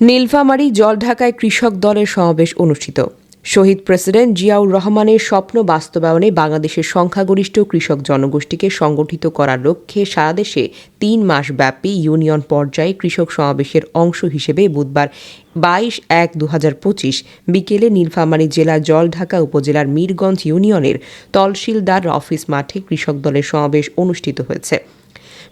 নীলফামারী জলঢাকায় কৃষক দলের সমাবেশ অনুষ্ঠিত। শহীদ প্রেসিডেন্ট জিয়াউর রহমানের স্বপ্ন বাস্তবায়নে বাংলাদেশের সংখ্যাগরিষ্ঠ কৃষক জনগোষ্ঠীকে সংগঠিত করার লক্ষ্যে সারা দেশে ৩ মাস ব্যাপী ইউনিয়ন পর্যায়ে কৃষক সমাবেশের অংশ হিসেবে বুধবার ২২/১/২০২৫ বিকেলে নীলফামারী জেলার জলঢাকা উপজেলার মিরগঞ্জ ইউনিয়নের তহসিলদার অফিস মাঠে কৃষক দলের সমাবেশ অনুষ্ঠিত হয়েছে।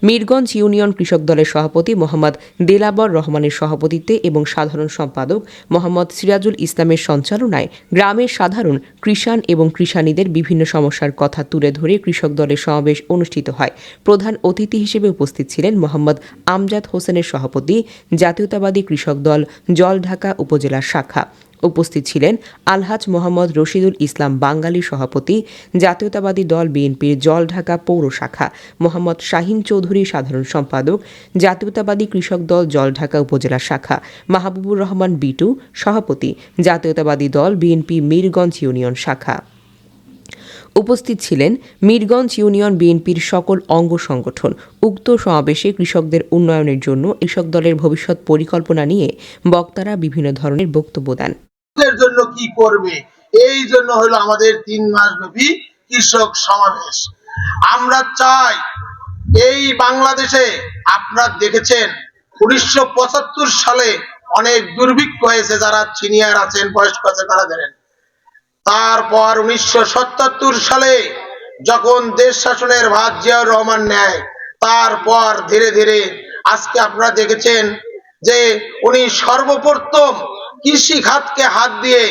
মিরগঞ্জ ইউনিয়ন কৃষক দলের সভাপতি মোহাম্মদ দেলাবর রহমানের সভাপতিত্বে এবং সাধারণ সম্পাদক মোহাম্মদ সিরাজুল ইসলামের সঞ্চালনায় গ্রামের সাধারণ কৃষাণ এবং কৃষাণীদের বিভিন্ন সমস্যার কথা তুলে ধরে কৃষক দলের সমাবেশ অনুষ্ঠিত হয়। প্রধান অতিথি হিসেবে উপস্থিত ছিলেন মোহাম্মদ আমজাদ হোসেনের সভাপতি, জাতীয়তাবাদী কৃষক দল জলঢাকা উপজেলা শাখা। উপস্থিত ছিলেন আলহাজ মোহাম্মদ রশিদুল ইসলাম বাঙ্গালী সভাপতি, জাতীয়তাবাদী দল বিএনপির জলঢাকা পৌর শাখা, মোহাম্মদ শাহিন চৌধুরী সাধারণ সম্পাদক, জাতীয়তাবাদী কৃষক দল জলঢাকা উপজেলা শাখা, মাহবুবুর রহমান বিটু সভাপতি, জাতীয়তাবাদী দল বিএনপি মিরগঞ্জ ইউনিয়ন শাখা। উপস্থিত ছিলেন মিরগঞ্জ ইউনিয়ন বিএনপির সকল অঙ্গ সংগঠন। উক্ত সমাবেশে কৃষকদের উন্নয়নের জন্য কৃষক দলের ভবিষ্যৎ পরিকল্পনা নিয়ে বক্তারা বিভিন্ন ধরনের বক্তব্য দেন। জন্য কি করবে, এই জন্য হলো আমাদের ৩ মাস ব্যাপী কৃষক সমাবেশ। আমরা চাই এই বাংলাদেশে, আপনারা দেখেছেন ১৯৭৫ সালে অনেক দুর্ভিক্ষ হয়েছে, যারা সিনিয়র আছেন বয়স্ক আছেন তারা জানেন। তারপর ১৯৭৭ সালে যখন দেশ শাসনের ভার জিয়াউর রহমান নেয়, তারপর ধীরে ধীরে আজকে আপনারা দেখেছেন যে উনি সর্বপ্রথম কৃষি খাতকে হাত দিয়ে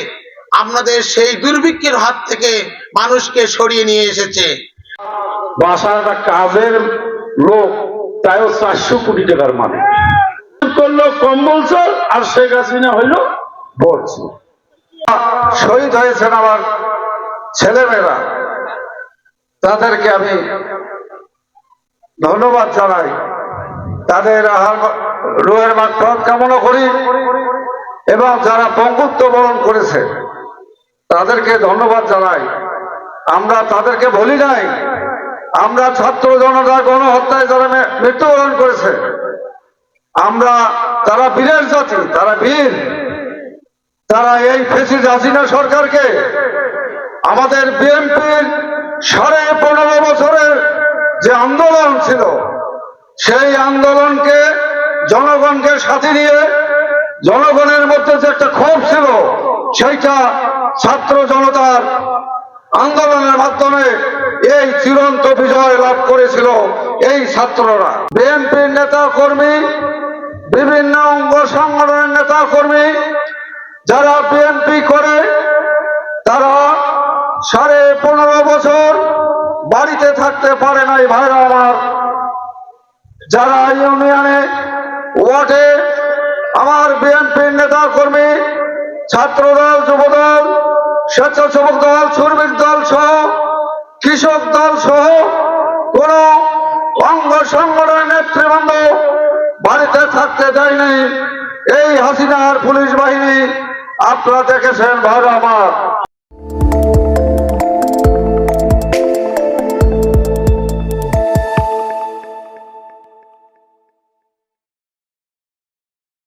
আপনাদের সেই দুর্ভিক্ষের হাত থেকে মানুষকে সরিয়ে নিয়ে এসেছে। বাসাটা কাজের লোক তাই ৪০০ কোটি টাকার মানে করলো কম বলছে, আর শেখ হাসিনা হইল বলছে। শহীদ হয়েছেন আমার ছেলেমেয়েরা, তাদেরকে আমি ধন্যবাদ জানাই, তাদের রুহের মাগফিরাত কামনা করি এবং যারা পঙ্গুত্ব বরণ করেছে তাদেরকে ধন্যবাদ জানাই। আমরা তাদেরকে বলি নাই, আমরা ছাত্র জনতা গণহত্যায় যারা মৃত্যুবরণ করেছে, তারা বীরের জাতি, তারা বীর, তারা এই ফ্যাসিস্ট হাসিনা সরকারকে, আমাদের বিএনপির ১৫.৫ বছরের যে আন্দোলন ছিল, সেই আন্দোলনকে জনগণকে সাথে নিয়ে জনগণের মধ্যে যে একটা ক্ষোভ ছিল, সেইটা ছাত্র জনতার আন্দোলনের মাধ্যমে এই চিরন্ত বিজয় লাভ করেছিল এই ছাত্ররা। বিএনপির নেতা কর্মী, বিভিন্ন অঙ্গ সংগঠনের নেতা কর্মী যারা বিএনপি করে, তারা 15.5 বছর বাড়িতে থাকতে পারে নাই ভাইরা আমার। যারা ইউনিয়নে ওয়ার্ডে আমার বিএনপির নেতা কর্মী, ছাত্রদল, যুবদল, স্বেচ্ছাসেবক দল, শ্রমিক দল সহ কৃষক দল সহ কোন অঙ্গ সংগঠনের নেতৃবৃন্দ বাড়িতে থাকতে দেয়নি এই হাসিনার পুলিশ বাহিনী। আপনারা দেখেছেন ভাইরা আমার।